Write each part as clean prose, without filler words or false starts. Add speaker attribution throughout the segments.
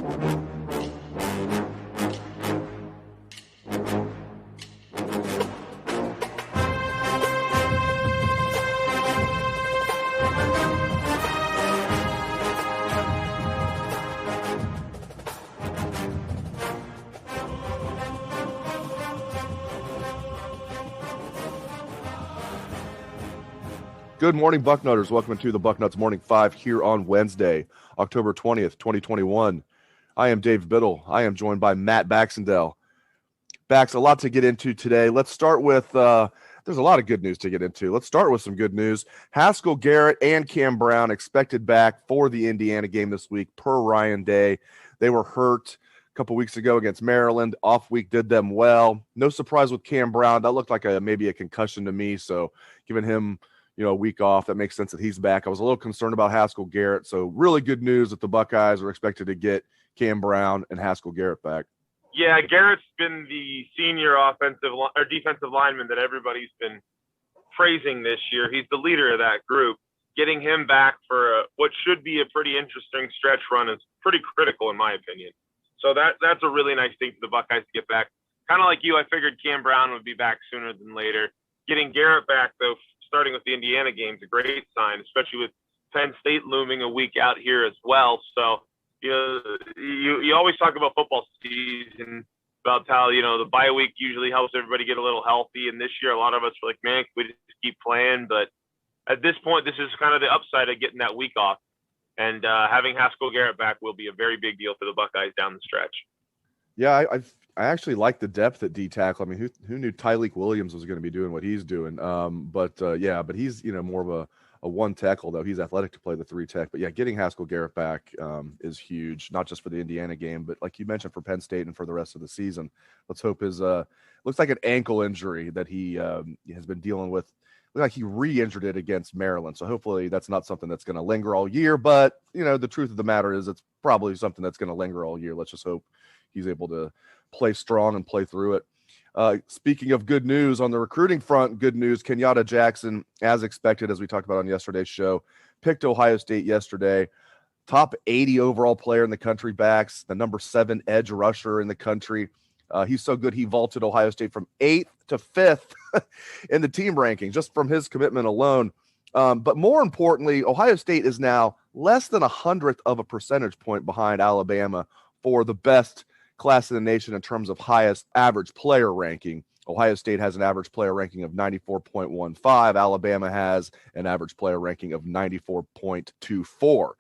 Speaker 1: Good morning, Bucknutters. Welcome to the Bucknuts Morning 5 here on Wednesday, October 20th, 2021. I am Dave Biddle. I am joined by Matt Baxendell. Bax, a lot to get into today. Let's start with, there's a lot of good news to get into. Let's start with some good news. Haskell Garrett and Cam Brown expected back for the Indiana game this week per Ryan Day. They were hurt a couple weeks ago against Maryland. Off week did them well. No surprise with Cam Brown. That looked like maybe a concussion to me, so giving him a week off, that makes sense that he's back. I was a little concerned about Haskell Garrett, so really good news that the Buckeyes are expected to get Cam Brown and Haskell Garrett back.
Speaker 2: Yeah, Garrett's been the senior defensive lineman that everybody's been praising this year. He's the leader of that group. Getting him back for what should be a pretty interesting stretch run is pretty critical in my opinion. So that's a really nice thing for the Buckeyes to get back. Kind of like you, I figured Cam Brown would be back sooner than later. Getting Garrett back, though, starting with the Indiana game is a great sign, especially with Penn State looming a week out here as well. So, you always talk about football season, about how, the bye week usually helps everybody get a little healthy. And this year, a lot of us were like, man, we just keep playing. But at this point, this is kind of the upside of getting that week off. And having Haskell Garrett back will be a very big deal for the Buckeyes down the stretch.
Speaker 1: Yeah, I actually like the depth at D tackle. I mean, who knew Tyleik Williams was going to be doing what he's doing? But he's more of a one tackle, though. He's athletic to play the three tech. But yeah, getting Haskell Garrett back is huge, not just for the Indiana game, but like you mentioned, for Penn State and for the rest of the season. Let's hope his looks like an ankle injury that he has been dealing with. Looked like he re-injured it against Maryland, so hopefully that's not something that's going to linger all year. But the truth of the matter is, it's probably something that's going to linger all year. Let's just hope he's able to play strong and play through it. Speaking of good news on the recruiting front, good news, Kenyatta Jackson, as expected, as we talked about on yesterday's show, picked Ohio State yesterday. Top 80 overall player in the country, backs, the number 7 edge rusher in the country. He's so good he vaulted Ohio State from 8th to 5th in the team ranking, just from his commitment alone. But more importantly, Ohio State is now less than 100th of a percentage point behind Alabama for the best class in the nation in terms of highest average player ranking. Ohio State has an average player ranking of 94.15. Alabama has an average player ranking of 94.24.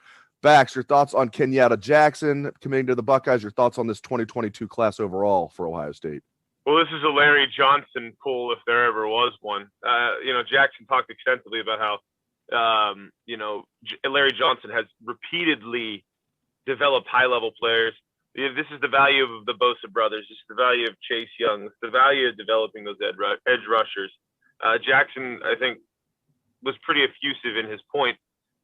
Speaker 1: Bax, your thoughts on Kenyatta Jackson committing to the Buckeyes, your thoughts on this 2022 class overall for Ohio State?
Speaker 2: Well, this is a Larry Johnson pull if there ever was one. Jackson talked extensively about how, Larry Johnson has repeatedly developed high-level players. This is the value of the Bosa brothers. This is the value of Chase Young. It's the value of developing those edge rushers. Jackson, I think, was pretty effusive in his point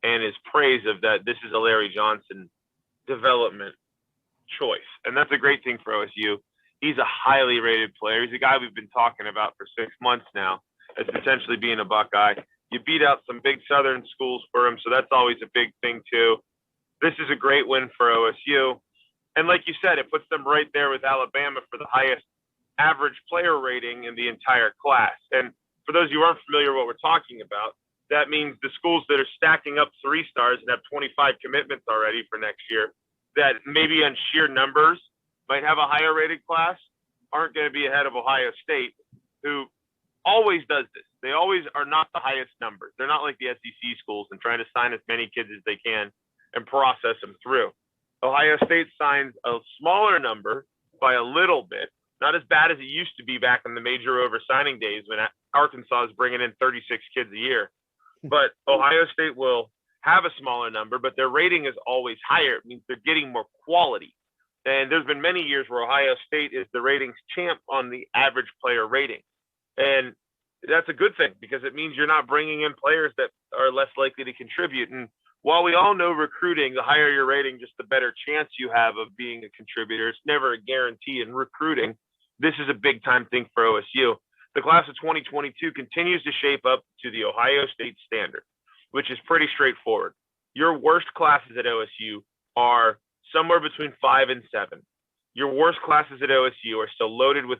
Speaker 2: and his praise of that. This is a Larry Johnson development choice, and that's a great thing for OSU. He's a highly rated player. He's a guy we've been talking about for 6 months now as potentially being a Buckeye. You beat out some big Southern schools for him, so that's always a big thing too. This is a great win for OSU. And like you said, it puts them right there with Alabama for the highest average player rating in the entire class. And for those who aren't familiar with what we're talking about, that means the schools that are stacking up 3 stars and have 25 commitments already for next year, that maybe on sheer numbers might have a higher rated class, aren't going to be ahead of Ohio State, who always does this. They always are not the highest numbers. They're not like the SEC schools and trying to sign as many kids as they can and process them through. Ohio State signs a smaller number by a little bit, not as bad as it used to be back in the major over-signing days when Arkansas is bringing in 36 kids a year. But Ohio State will have a smaller number, but their rating is always higher. It means they're getting more quality. And there's been many years where Ohio State is the ratings champ on the average player rating. And that's a good thing because it means you're not bringing in players that are less likely to contribute. And while we all know recruiting, the higher your rating, just the better chance you have of being a contributor. It's never a guarantee in recruiting. This is a big time thing for OSU. The class of 2022 continues to shape up to the Ohio State standard, which is pretty straightforward. Your worst classes at OSU are somewhere between 5 and 7. Your worst classes at OSU are still loaded with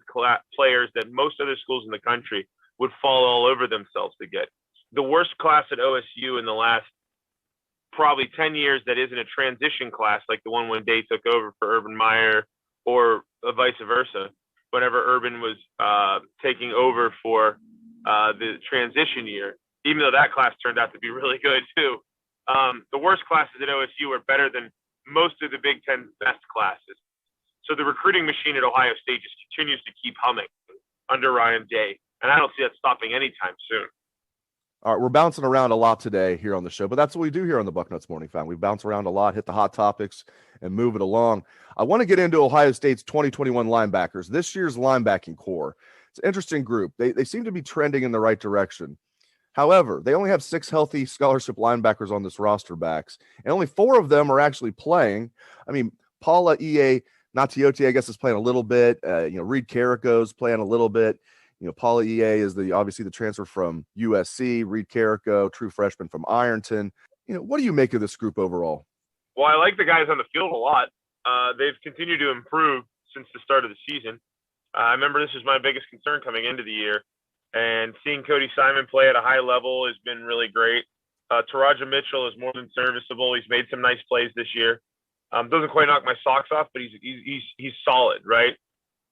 Speaker 2: players that most other schools in the country would fall all over themselves to get. The worst class at OSU in the last probably 10 years that isn't a transition class like the one when Day took over for Urban Meyer, or vice versa, whenever Urban was taking over for the transition year, even though that class turned out to be really good too. The worst classes at OSU are better than most of the Big Ten's best classes. So the recruiting machine at Ohio State just continues to keep humming under Ryan Day, and I don't see that stopping anytime soon.
Speaker 1: All right, we're bouncing around a lot today here on the show, but that's what we do here on the Bucknuts Morning Fan. We bounce around a lot, hit the hot topics, and move it along. I want to get into Ohio State's 2021 linebackers, this year's linebacking core. It's an interesting group. They seem to be trending in the right direction. However, they only have 6 healthy scholarship linebackers on this roster backs, and only 4 of them are actually playing. I mean, Palaie Gaoteote, I guess, is playing a little bit. Reed Carrico's playing a little bit. Palaie is obviously the transfer from USC. Reed Carrico, true freshman from Ironton. What do you make of this group overall?
Speaker 2: Well, I like the guys on the field a lot. They've continued to improve since the start of the season. I remember this was my biggest concern coming into the year, and seeing Cody Simon play at a high level has been really great. Taraja Mitchell is more than serviceable. He's made some nice plays this year. Doesn't quite knock my socks off, but he's solid, right?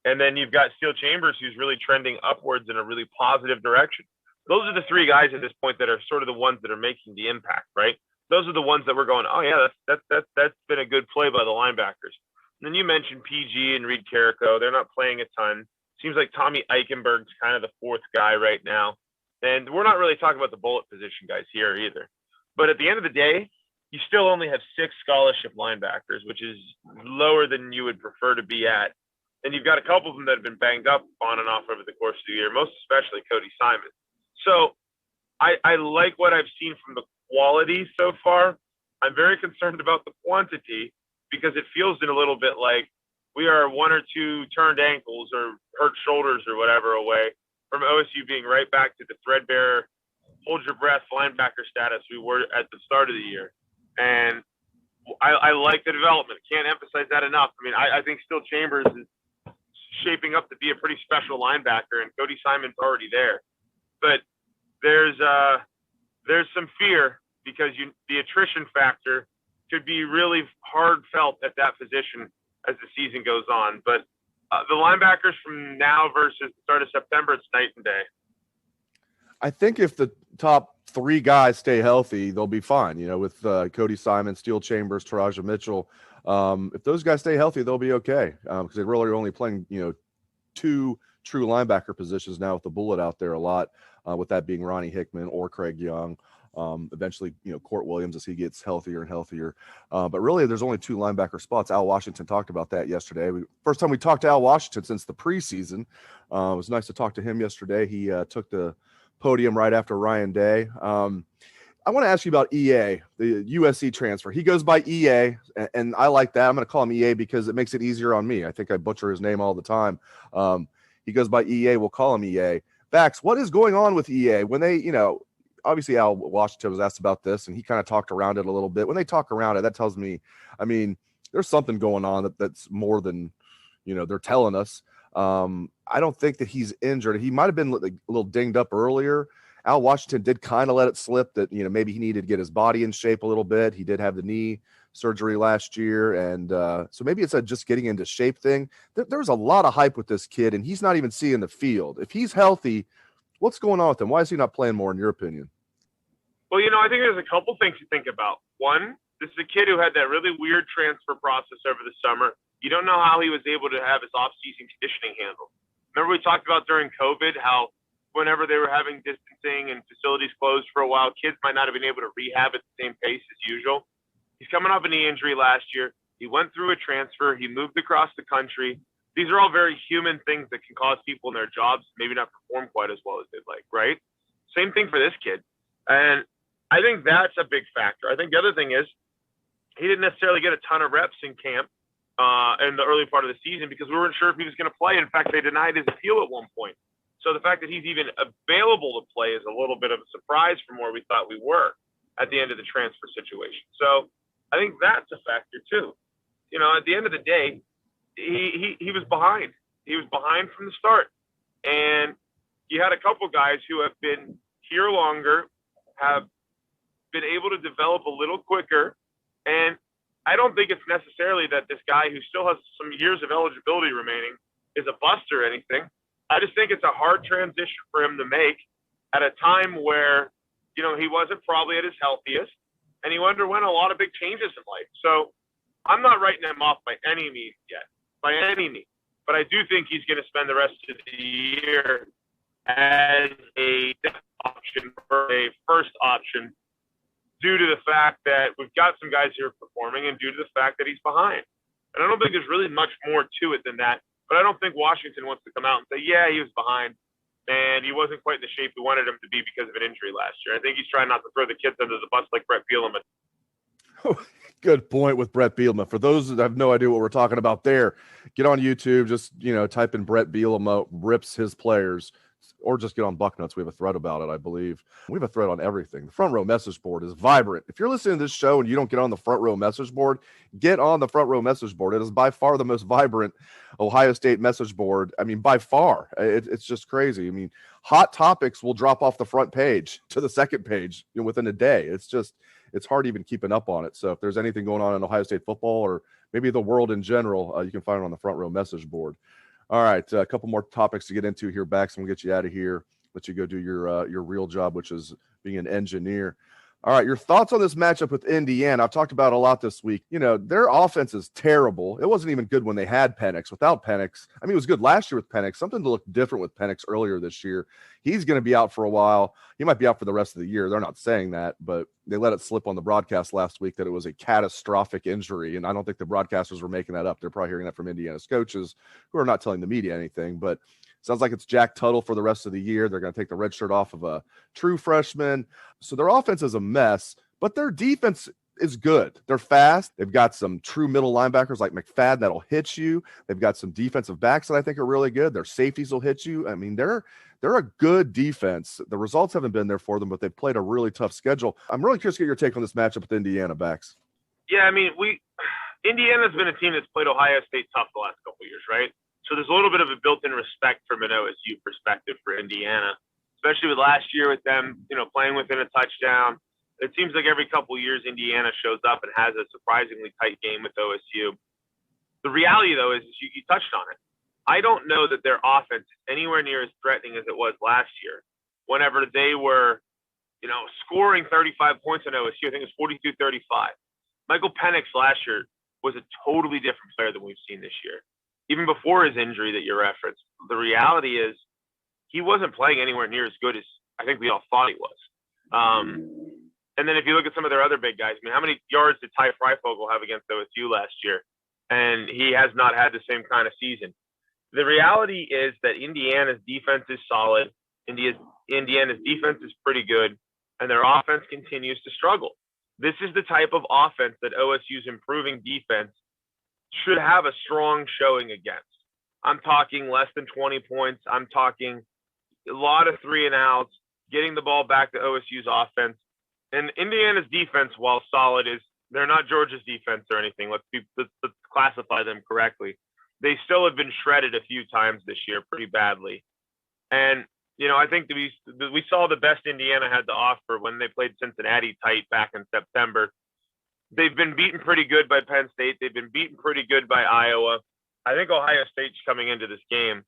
Speaker 2: And then you've got Steele Chambers, who's really trending upwards in a really positive direction. Those are the 3 guys at this point that are sort of the ones that are making the impact, right? Those are the ones that we're going, oh yeah, that's been a good play by the linebackers. And then you mentioned PG and Reed Carrico. They're not playing a ton. Seems like Tommy Eichenberg's kind of the 4th guy right now. And we're not really talking about the bullet position guys here either. But at the end of the day, you still only have 6 scholarship linebackers, which is lower than you would prefer to be at. And you've got a couple of them that have been banged up on and off over the course of the year, most especially Cody Simon. So I like what I've seen from the quality so far. I'm very concerned about the quantity because it feels a little bit like we are 1 or 2 turned ankles or hurt shoulders or whatever away from OSU being right back to the threadbare, hold your breath linebacker status we were at the start of the year. And I like the development. Can't emphasize that enough. I mean, I think Steele Chambers is shaping up to be a pretty special linebacker, and Cody Simon's already there. But there's some fear because the attrition factor could be really hard felt at that position as the season goes on. But the linebackers from now versus the start of September, it's night and day.
Speaker 1: I think if the top 3 guys stay healthy, they'll be fine. With Cody Simon, Steele Chambers, Taraja Mitchell. If those guys stay healthy, they'll be okay because they really are only playing, 2 true linebacker positions now with the bullet out there a lot, with that being Ronnie Hickman or Craig Young. Eventually, Court Williams as he gets healthier and healthier. But really, there's only 2 linebacker spots. Al Washington talked about that yesterday. First time we talked to Al Washington since the preseason. It was nice to talk to him yesterday. He took the podium right after Ryan Day. I want to ask you about EA, the USC transfer. He goes by EA, and I like that. I'm going to call him EA because it makes it easier on me. I think I butcher his name all the time. He goes by EA. We'll call him EA. Bax, what is going on with EA? When they, obviously Al Washington was asked about this, and he kind of talked around it a little bit. When they talk around it, that tells me, there's something going on that's more than, they're telling us. I don't think that he's injured. He might have been a little dinged up earlier. Al Washington did kind of let it slip that, maybe he needed to get his body in shape a little bit. He did have the knee surgery last year. And so maybe it's a just getting into shape thing. There's a lot of hype with this kid, and he's not even seeing the field. If he's healthy, what's going on with him? Why is he not playing more, in your opinion?
Speaker 2: Well, I think there's a couple things to think about. One, this is a kid who had that really weird transfer process over the summer. You don't know how he was able to have his off-season conditioning handled. Remember we talked about during COVID how whenever they were having distancing and facilities closed for a while, kids might not have been able to rehab at the same pace as usual. He's coming off a knee injury last year. He went through a transfer. He moved across the country. These are all very human things that can cause people in their jobs to maybe not perform quite as well as they'd like, right? Same thing for this kid. And I think that's a big factor. I think the other thing is he didn't necessarily get a ton of reps in camp in the early part of the season because we weren't sure if he was going to play. In fact, they denied his appeal at one point. So the fact that he's even available to play is a little bit of a surprise from where we thought we were at the end of the transfer situation. So I think that's a factor too. at the end of the day, he was behind. He was behind from the start. And you had a couple guys who have been here longer, have been able to develop a little quicker. And I don't think it's necessarily that this guy who still has some years of eligibility remaining is a bust or anything. I just think it's a hard transition for him to make at a time where, he wasn't probably at his healthiest and he underwent a lot of big changes in life. So I'm not writing him off by any means yet, by any means. But I do think he's going to spend the rest of the year as a depth option or a first option due to the fact that we've got some guys here performing and due to the fact that he's behind. And I don't think there's really much more to it than that. But I don't think Washington wants to come out and say, yeah, he was behind and he wasn't quite in the shape we wanted him to be because of an injury last year. I think he's trying not to throw the kids under the bus like Brett Bielema.
Speaker 1: Good point with Brett Bielema. For those that have no idea what we're talking about there, get on YouTube, just, type in Brett Bielema rips his players, or just get on Bucknuts. We have a thread about it, I believe. We have a thread on everything. The front row message board is vibrant. If you're listening to this show and you don't get on the front row message board, get on the front row message board. It is by far the most vibrant Ohio State message board. I mean, by far. It's just crazy. I mean, hot topics will drop off the front page to the second page within a day. It's hard even keeping up on it. So if there's anything going on in Ohio State football or maybe the world in general, you can find it on the front row message board. All right, a couple more topics to get into here, Bax, and we'll get you out of here, let you go do your real job, which is being an engineer. All right, your thoughts on this matchup with Indiana. I've talked about it a lot this week. Their offense is terrible. It wasn't even good when they had Penix. Without Penix, it was good last year with Penix. Something to look different with Penix earlier this year. He's going to be out for a while. He might be out for the rest of the year. They're not saying that, but they let it slip on the broadcast last week that it was a catastrophic injury, and I don't think the broadcasters were making that up. They're probably hearing that from Indiana's coaches who are not telling the media anything, but sounds like it's Jack Tuttle for the rest of the year. They're going to take the red shirt off of a true freshman. So their offense is a mess, but their defense is good. They're fast. They've got some true middle linebackers like McFadden that'll hit you. They've got some defensive backs that I think are really good. Their safeties will hit you. They're a good defense. The results haven't been there for them, but they've played a really tough schedule. I'm really curious to get your take on this matchup with Indiana, Bax.
Speaker 2: Yeah, Indiana's been a team that's played Ohio State tough the last couple of years, right? So there's a little bit of a built-in respect from an OSU perspective for Indiana, especially with last year with them, playing within a touchdown. It seems like every couple of years Indiana shows up and has a surprisingly tight game with OSU. The reality, though, is you touched on it. I don't know that their offense is anywhere near as threatening as it was last year whenever they were, scoring 35 points on OSU. I think it was 42-35. Michael Penix last year was a totally different player than we've seen this year. Even before his injury that you referenced, the reality is he wasn't playing anywhere near as good as I think we all thought he was. And then if you look at some of their other big guys, how many yards did Ty Freifogel have against OSU last year? And he has not had the same kind of season. The reality is that Indiana's defense is solid. Indiana's defense is pretty good, and their offense continues to struggle. This is the type of offense that OSU's improving defense should have a strong showing against. I'm talking less than 20 points. I'm talking a lot of 3-and-outs, getting the ball back to OSU's offense. And Indiana's defense, while solid, they're not Georgia's defense or anything. Let's classify them correctly. They still have been shredded a few times this year pretty badly. And, I think that we saw the best Indiana had to offer when they played Cincinnati tight back in September. They've been beaten pretty good by Penn State. They've been beaten pretty good by Iowa. I think Ohio State's coming into this game.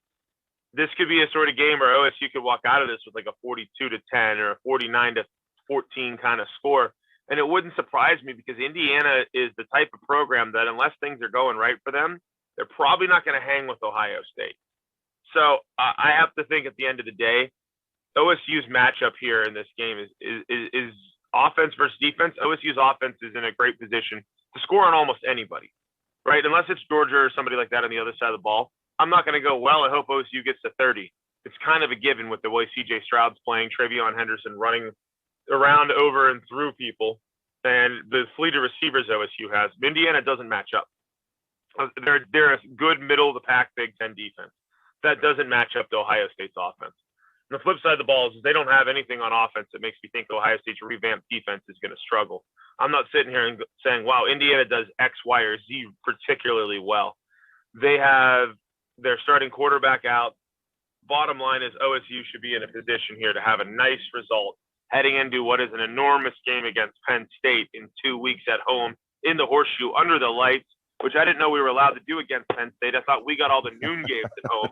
Speaker 2: This could be a sort of game where OSU could walk out of this with like a 42-10 or a 49-14 kind of score. And it wouldn't surprise me because Indiana is the type of program that unless things are going right for them, they're probably not going to hang with Ohio State. So I have to think at the end of the day, OSU's matchup here in this game is offense versus defense. OSU's offense is in a great position to score on almost anybody, right? Unless it's Georgia or somebody like that on the other side of the ball. I'm not going to go, well, I hope OSU gets to 30. It's kind of a given with the way C.J. Stroud's playing, Travion Henderson running around, over, and through people, and the fleet of receivers OSU has. Indiana doesn't match up. They're a good middle-of-the-pack Big Ten defense. That doesn't match up to Ohio State's offense. And the flip side of the ball is they don't have anything on offense that makes me think Ohio State's revamped defense is going to struggle. I'm not sitting here and saying, wow, Indiana does X, Y, or Z particularly well. They have their starting quarterback out. Bottom line is OSU should be in a position here to have a nice result heading into what is an enormous game against Penn State in 2 weeks at home in the Horseshoe under the lights, which I didn't know we were allowed to do against Penn State. I thought we got all the noon games at home,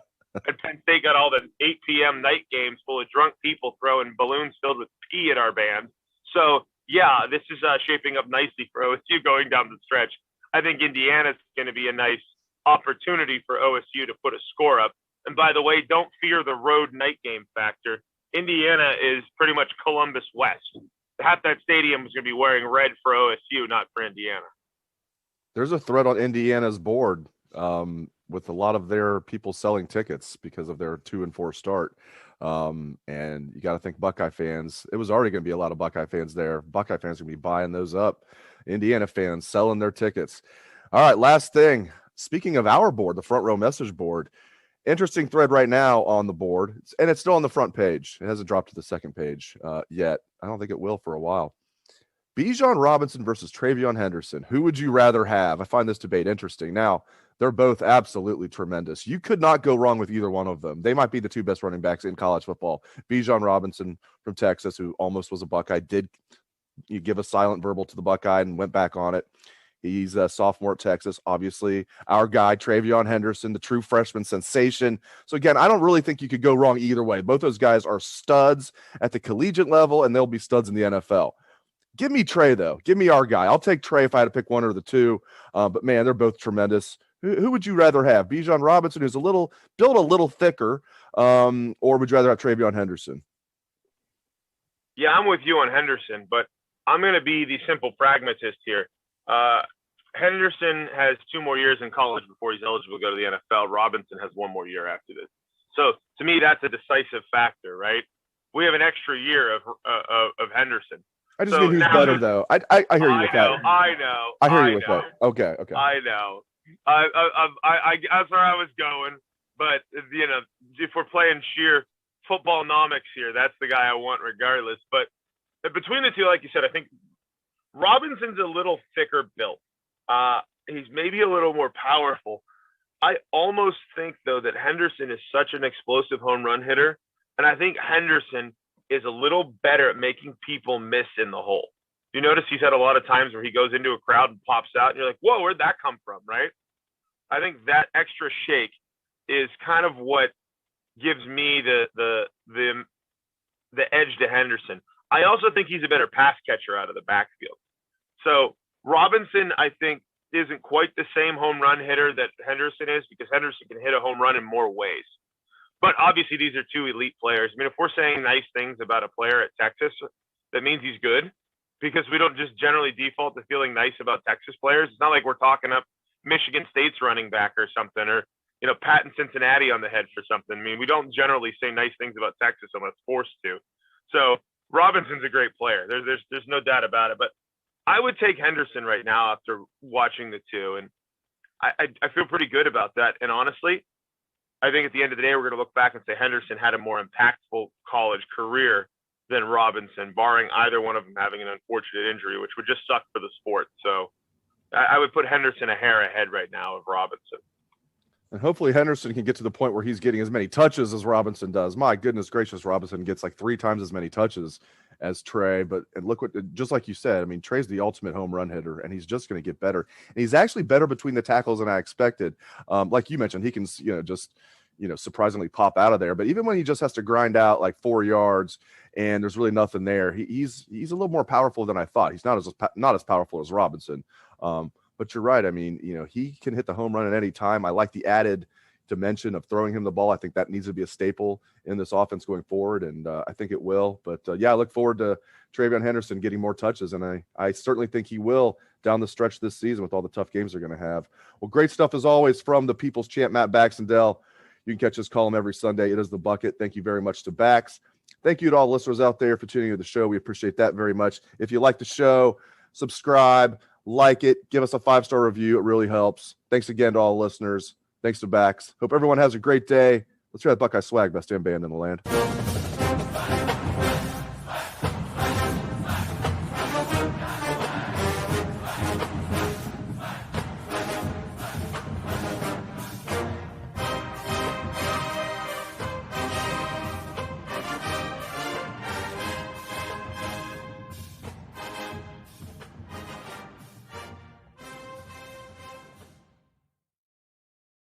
Speaker 2: and Penn State got all the 8 p.m. night games full of drunk people throwing balloons filled with pee at our band. So, yeah, this is shaping up nicely for OSU going down the stretch. I think Indiana's going to be a nice opportunity for OSU to put a score up. And by the way, don't fear the road night game factor. Indiana is pretty much Columbus West. Half that stadium is going to be wearing red for OSU, not for Indiana.
Speaker 1: There's a thread on Indiana's board with a lot of their people selling tickets because of their 2-4 start. And you got to think Buckeye fans. It was already going to be a lot of Buckeye fans there. Buckeye fans are going to be buying those up. Indiana fans selling their tickets. All right, last thing. Speaking of our board, the front row message board, interesting thread right now on the board, and it's still on the front page. It hasn't dropped to the second page yet. I don't think it will for a while. Bijan Robinson versus Travion Henderson. Who would you rather have? I find this debate interesting. Now, they're both absolutely tremendous. You could not go wrong with either one of them. They might be the two best running backs in college football. Bijan Robinson from Texas, who almost was a Buckeye, did you give a silent verbal to the Buckeye and went back on it. He's a sophomore at Texas, obviously. Our guy, Travion Henderson, the true freshman sensation. So, again, I don't really think you could go wrong either way. Both those guys are studs at the collegiate level, and they'll be studs in the NFL. Give me Trey, though. Give me our guy. I'll take Trey if I had to pick one or the two. But, man, they're both tremendous. Who would you rather have? Bijan Robinson, who's built a little thicker, or would you rather have Travion Henderson?
Speaker 2: Yeah, I'm with you on Henderson, but I'm going to be the simple pragmatist here. Henderson has 2 more years in college before he's eligible to go to the NFL. Robinson has 1 more year after this. So to me, that's a decisive factor, right? We have an extra year of Henderson.
Speaker 1: I just mean who's better, though. I hear you with that.
Speaker 2: I know.
Speaker 1: I hear you with that. Okay.
Speaker 2: I know. That's where I was going. But, you know, if we're playing sheer football-nomics here, that's the guy I want regardless. But between the two, like you said, I think Robinson's a little thicker built. He's maybe a little more powerful. I almost think, though, that Henderson is such an explosive home run hitter, and I think Henderson is a little better at making people miss in the hole. You notice he's had a lot of times where he goes into a crowd and pops out, and you're like, whoa, where'd that come from, right? I think that extra shake is kind of what gives me the edge to Henderson. I also think he's a better pass catcher out of the backfield. So Robinson, I think, isn't quite the same home run hitter that Henderson is, because Henderson can hit a home run in more ways. But obviously these are 2 elite players. I mean, if we're saying nice things about a player at Texas, that means he's good, because we don't just generally default to feeling nice about Texas players. It's not like we're talking up Michigan State's running back or something, or, you know, patting Cincinnati on the head for something. I mean, we don't generally say nice things about Texas unless forced to. So Robinson's a great player. There's no doubt about it. But I would take Henderson right now after watching the two, and I feel pretty good about that. And honestly, I think at the end of the day, we're going to look back and say Henderson had a more impactful college career than Robinson, barring either one of them having an unfortunate injury, which would just suck for the sport. So I would put Henderson a hair ahead right now of Robinson.
Speaker 1: And hopefully Henderson can get to the point where he's getting as many touches as Robinson does. My goodness gracious, Robinson gets like 3 times as many touches as Trey. And look just like you said, I mean, Trey's the ultimate home run hitter, and he's just going to get better. And he's actually better between the tackles than I expected. Like you mentioned, he can, surprisingly pop out of there. But even when he just has to grind out like 4 yards and there's really nothing there, he's a little more powerful than I thought. He's not as powerful as Robinson. But you're right. I mean, he can hit the home run at any time. I like the added dimension of throwing him the ball. I think that needs to be a staple in this offense going forward, and I think it will. But, I look forward to Travion Henderson getting more touches, and I certainly think he will down the stretch this season with all the tough games they're going to have. Well, great stuff as always from the People's Champ, Matt Baxendell. You can catch his column every Sunday. It is The Bucket. Thank you very much to Bax. Thank you to all listeners out there for tuning into the show. We appreciate that very much. If you like the show, subscribe, like it, give us a 5-star review. It really helps. Thanks again to all listeners. Thanks to Bax. Hope everyone has a great day. Let's try that Buckeye swag, best damn band in the land.